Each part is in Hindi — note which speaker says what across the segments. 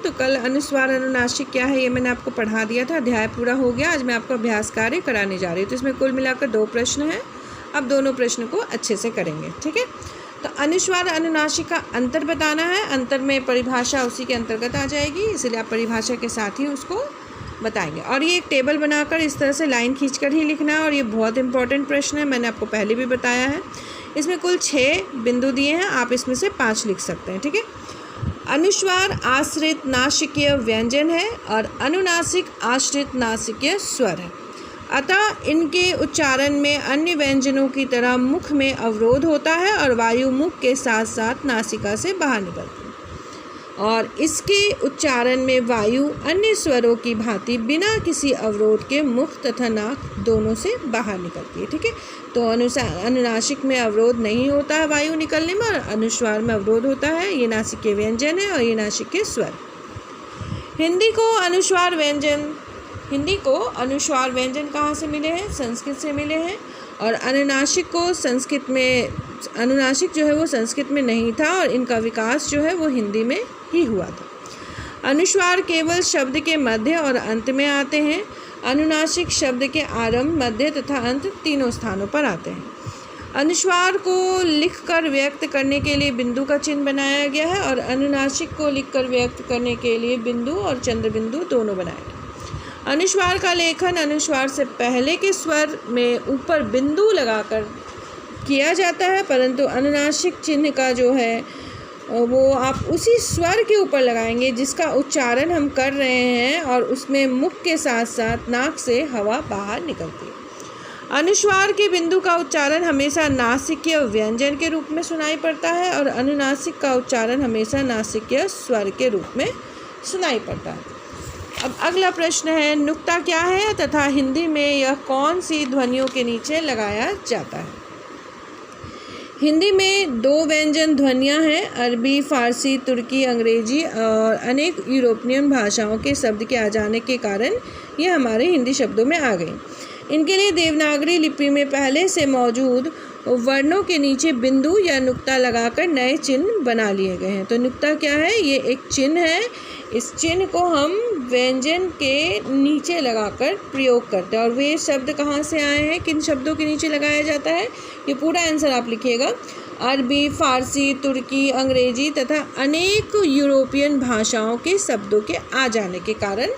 Speaker 1: तो कल अनुस्वार अनुनासिक क्या है ये मैंने आपको पढ़ा दिया था, अध्याय पूरा हो गया। आज मैं आपको अभ्यास कार्य कराने जा रही हूँ। तो इसमें कुल मिलाकर 2 प्रश्न हैं। अब दोनों प्रश्न को अच्छे से करेंगे, ठीक है। तो अनुस्वार अनुनासिक का अंतर बताना है। अंतर में परिभाषा उसी के अंतर्गत आ जाएगी, इसलिए आप परिभाषा के साथ ही उसको बताएंगे। और ये एक टेबल बनाकर इस तरह से लाइन खींचकर ही लिखना है। और ये बहुत इंपॉर्टेंट प्रश्न है, मैंने आपको पहले भी बताया है। इसमें कुल 6 बिंदु दिए हैं, आप इसमें से 5 लिख सकते हैं, ठीक है। अनुस्वार आश्रित नासिकीय व्यंजन है और अनुनासिक आश्रित नासिकीय स्वर है। अतः इनके उच्चारण में अन्य व्यंजनों की तरह मुख में अवरोध होता है और वायु मुख के साथ साथ नासिका से बाहर निकलती है। और इसके उच्चारण में वायु अन्य स्वरों की भांति बिना किसी अवरोध के मुख तथा नाक दोनों से बाहर निकलती है, ठीक है। तो अनुनासिक में अवरोध नहीं होता है वायु निकलने में, और अनुस्वार में अवरोध होता है। ये नासिकीय व्यंजन है और ये नासिकीय स्वर। हिंदी को अनुस्वार व्यंजन कहाँ से मिले हैं? संस्कृत से मिले हैं। और अनुनासिक को अनुनासिक जो है वो संस्कृत में नहीं था, और इनका विकास जो है वो हिंदी में ही हुआ था। अनुस्वार केवल शब्द के मध्य और अंत में आते हैं। अनुनासिक शब्द के आरंभ, मध्य तथा अंत तीनों स्थानों पर आते हैं। अनुस्वार को लिखकर व्यक्त करने के लिए बिंदु का चिन्ह बनाया गया है, और अनुनासिक को लिखकर व्यक्त करने के लिए बिंदु और चंद्र बिंदु दोनों बनाए गए। अनुस्वार का लेखन अनुस्वार से पहले के स्वर में ऊपर बिंदु लगाकर किया जाता है, परंतु अनुनासिक चिन्ह का जो है वो आप उसी स्वर के ऊपर लगाएंगे जिसका उच्चारण हम कर रहे हैं, और उसमें मुख के साथ साथ नाक से हवा बाहर निकलती है। अनुस्वार के बिंदु का उच्चारण हमेशा नासिकीय व्यंजन के रूप में सुनाई पड़ता है, और अनुनासिक का उच्चारण हमेशा नासिकीय स्वर के रूप में सुनाई पड़ता है। अब अगला प्रश्न है, नुक्ता क्या है तथा हिंदी में यह कौन सी ध्वनियों के नीचे लगाया जाता है? हिंदी में 2 व्यंजन ध्वनियाँ हैं, अरबी, फारसी, तुर्की, अंग्रेजी और अनेक यूरोपियन भाषाओं के शब्द के आ जाने के कारण ये हमारे हिंदी शब्दों में आ गई। इनके लिए देवनागरी लिपि में पहले से मौजूद वर्णों के नीचे बिंदु या नुक्ता लगाकर नए चिन्ह बना लिए गए हैं। तो नुक्ता क्या है? ये एक चिन्ह है। इस चिन्ह को हम व्यंजन के नीचे लगाकर प्रयोग करते हैं। और वे शब्द कहाँ से आए हैं, किन शब्दों के नीचे लगाया जाता है, ये पूरा आंसर आप लिखिएगा। अरबी, फारसी, तुर्की, अंग्रेजी तथा अनेक यूरोपियन भाषाओं के शब्दों के आ जाने के कारण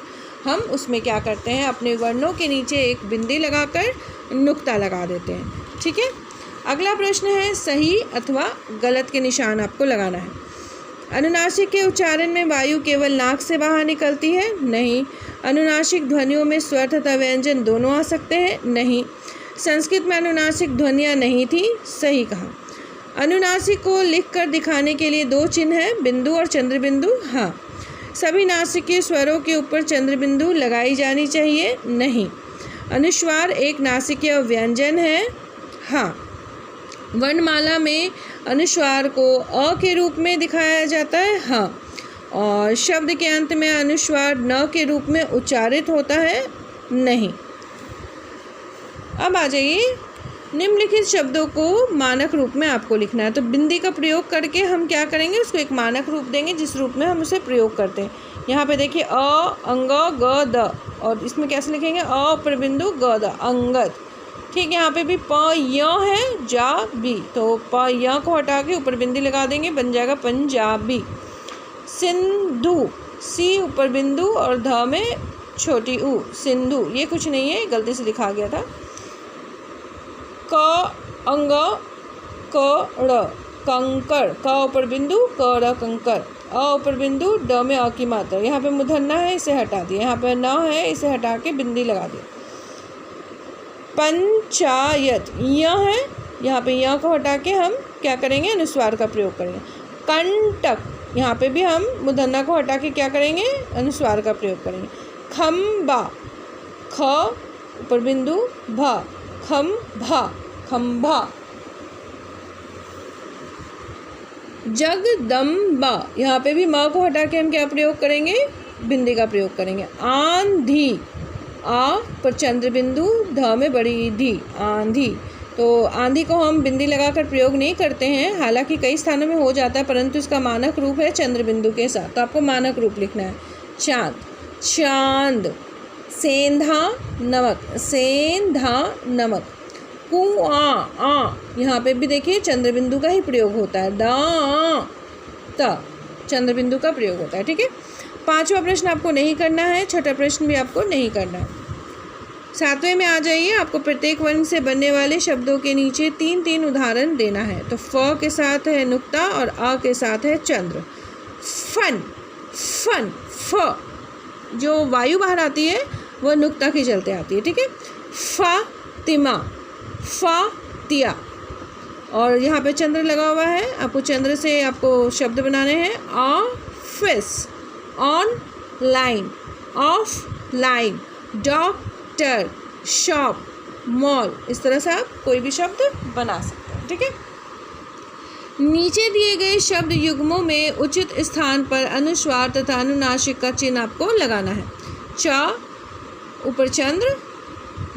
Speaker 1: हम उसमें क्या करते हैं, अपने वर्णों के नीचे एक बिंदी लगाकर नुक्ता लगा देते हैं, ठीक है। अगला प्रश्न है, सही अथवा गलत के निशान आपको लगाना है। अनुनासिक के उच्चारण में वायु केवल नाक से बाहर निकलती है? नहीं। अनुनासिक ध्वनियों में स्वर तथा व्यंजन दोनों आ सकते हैं? नहीं। संस्कृत में अनुनासिक ध्वनियाँ नहीं थी? सही कहा। अनुनासिक को लिखकर दिखाने के लिए 2 चिन्ह हैं, बिंदु और चंद्र बिंदु? हाँ। सभी नासिकीय स्वरों के ऊपर चंद्र बिंदु लगाई जानी चाहिए? नहीं। अनुस्वार एक नासिकीय व्यंजन है? हाँ। वर्णमाला में अनुस्वार को अ के रूप में दिखाया जाता है? हाँ। और शब्द के अंत में अनुस्वार न के रूप में उच्चारित होता है? नहीं। अब आ जाइए, निम्नलिखित शब्दों को मानक रूप में आपको लिखना है। तो बिंदी का प्रयोग करके हम क्या करेंगे, उसको एक मानक रूप देंगे जिस रूप में हम उसे प्रयोग करते हैं। यहाँ पे देखिए, अ, अंग, ग, द, और इसमें कैसे लिखेंगे, अ ऊपर बिंदु, ग, द, अंगद, ठीक। यहाँ पे भी प, य है, जा, बी, तो प, य को हटा के ऊपर बिंदी लगा देंगे, बन जाएगा पंजाबी। सिंधु, सी ऊपर बिंदु और ध में छोटी ऊ, सिंधु। ये कुछ नहीं है, गलती से लिखा गया था। क, अंग, क, ड़, कंकर, क ऊपर बिंदु, क, ड़, कंकर। अ ऊपर बिंदु, ड में अ की मात्रा। यहाँ पे मूर्धन्य है, इसे हटा दिए। यहाँ पे न है, इसे हटा के बिंदी लगा दिए। पंचायत, य है, यहाँ पे य को हटा के हम क्या करेंगे, अनुस्वार का प्रयोग करेंगे। कंटक, यहाँ पे भी हम मूर्धन्य को हटा के क्या करेंगे, अनुस्वार का प्रयोग करेंगे। खम्बा, ख ऊपर बिंदु, भा, खम्भा, खम्भा। जगदम्बा, यहाँ पे भी म को हटा के हम क्या प्रयोग करेंगे, बिंदी का प्रयोग करेंगे। आंधी, आ पर चंद्र बिंदु, ध में बड़ी धी, आंधी। तो आंधी को हम बिंदी लगाकर प्रयोग नहीं करते हैं, हालांकि कई स्थानों में हो जाता है, परंतु इसका मानक रूप है चंद्र बिंदु के साथ। तो आपको मानक रूप लिखना है चांद, चांद। सेंधा नमक, सेंधा नमक। कुआं, यहाँ पे भी देखिए चंद्र बिंदु का ही प्रयोग होता है। द चंद्र बिंदु का प्रयोग होता है। ठीक है, 5वां प्रश्न आपको नहीं करना है, 6ठा प्रश्न भी आपको नहीं करना है। 7वें में आ जाइए। आपको प्रत्येक वर्ण से बनने वाले शब्दों के नीचे 3-3 उदाहरण देना है। तो फ के साथ है नुक्ता और अ के साथ है चंद्र। फन, फन, फ जो वायु बाहर आती है वह नुक्ता के चलते आती है। ठीक है, फातिमा, फातिया। और यहाँ पे चंद्र लगा हुआ है, आपको चंद्र से आपको शब्द बनाने हैं। Office, online, offline, doctor, shop, mall. इस तरह से आप कोई भी शब्द बना सकते हैं। ठीक है, नीचे दिए गए शब्द युग्मों में उचित स्थान पर अनुस्वार तथा अनुनासिक का चिन्ह आपको लगाना है। च ऊपर चंद्र,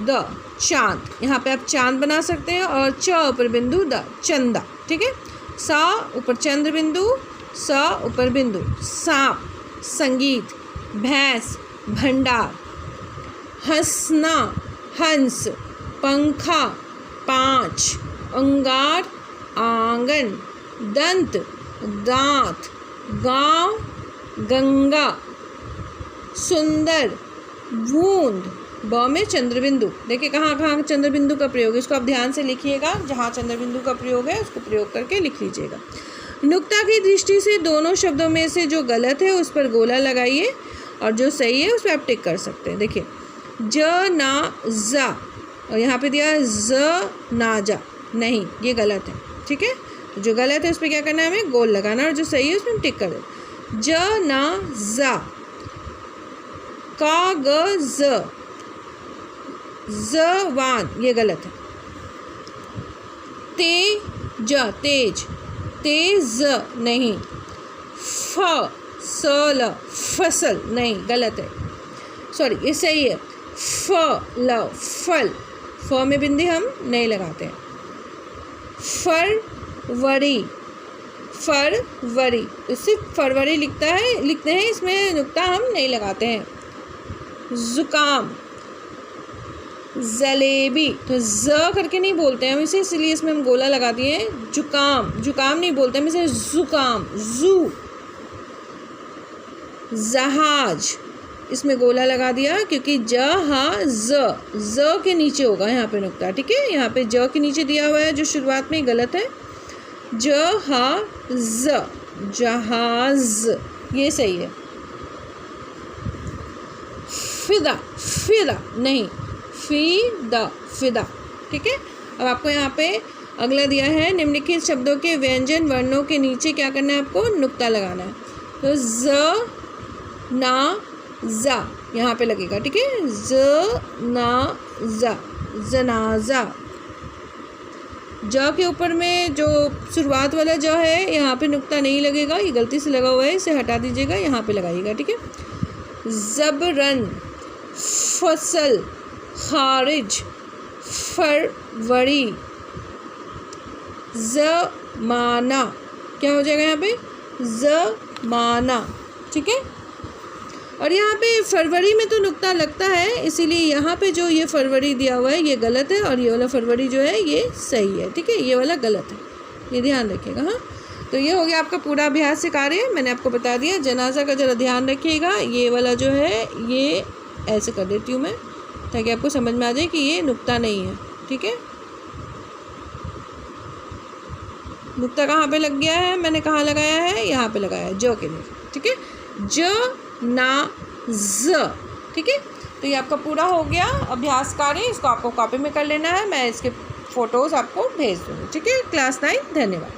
Speaker 1: द चांद। यहाँ पे आप चांद बना सकते हैं और च ऊपर बिंदु, द चंदा। ठीक है, सा ऊपर चंद्र बिंदु, स ऊपर बिंदु, सांप, संगीत, भैंस, भंडार, हंसना, हंस, पंखा, 5, अंगार, आंगन, दंत, दांत, गांव, गंगा, सुंदर, बूंद। ब में चंद्र बिंदु। देखिए कहाँ कहाँ चंद्र बिंदु का प्रयोग है, इसको आप ध्यान से लिखिएगा। जहाँ चंद्र बिंदु का प्रयोग है उसको प्रयोग करके लिख लीजिएगा। नुक्ता की दृष्टि से दोनों शब्दों में से जो गलत है उस पर गोला लगाइए और जो सही है उस पर आप टिक कर सकते हैं। देखिए ज ना जा, और यहाँ पे दिया ज ना जा, नहीं ये गलत है। ठीक है, तो जो गलत है उस पर क्या करना है, हमें गोल लगाना, और जो सही है उसमें टिक कर देना। ज ना जा, का ग ज, जवान, ये गलत है। तेज, तेज, तेज नहीं। फसल, फसल नहीं, गलत है। सॉरी, ये सही है। फल, फल, फ में बिंदी हम नहीं लगाते हैं। फरवरी, फरवरी, इससे फरवरी लिखते हैं, इसमें नुक्ता हम नहीं लगाते हैं। जुकाम, जलेबी, तो ज करके नहीं बोलते हैं हम इसे, इसलिए इसमें हम गोला लगा दिए हैं। जुकाम, जुकाम नहीं बोलते हम इसे, जुकाम, जू। जहाज, इसमें गोला लगा दिया क्योंकि ज के नीचे होगा यहाँ पे नुक्ता। ठीक है, यहाँ पे ज के नीचे दिया हुआ है जो शुरुआत में गलत है। जहाज, जहाज, ये सही है। फिदा, फिदा नहीं, फिदा, फिदा। ठीक है, अब आपको यहाँ पे अगला दिया है, निम्नलिखित शब्दों के व्यंजन वर्णों के नीचे क्या करना है, आपको नुक्ता लगाना है। तो ज ना जा यहाँ पे लगेगा। ठीक है, ज ना जा, जनाजा। ज के ऊपर में जो शुरुआत वाला ज है यहाँ पे नुक्ता नहीं लगेगा, ये गलती से लगा हुआ है, इसे हटा दीजिएगा, यहाँ पे लगाइएगा। ठीक है, जबरन, फसल, खारिज, फरवरी, ज़माना, क्या हो जाएगा यहाँ पे, ज़माना। ठीक है, और यहाँ पे फरवरी में तो नुक्ता लगता है, इसीलिए यहाँ पे जो ये फरवरी दिया हुआ है ये गलत है और ये वाला फरवरी जो है ये सही है। ठीक है, ये वाला गलत है, ये ध्यान रखिएगा। हाँ, तो ये हो गया आपका पूरा अभ्यास से कार्य, मैंने आपको बता दिया। जनाजा का ज़रा ध्यान रखिएगा, ये वाला जो है ये ऐसे कर देती हूँ मैं ताकि आपको समझ में आ जाए कि ये नुक्ता नहीं है। ठीक है, नुक्ता कहाँ पे लग गया है, मैंने कहाँ लगाया है, यहाँ पे लगाया है, जो के लिए। ठीक है, ज ना ज। ठीक है, तो ये आपका पूरा हो गया अभ्यास कार्य, इसको आपको कॉपी में कर लेना है, मैं इसके फ़ोटोज़ आपको भेज दूँगी। ठीक है, क्लास 9, धन्यवाद।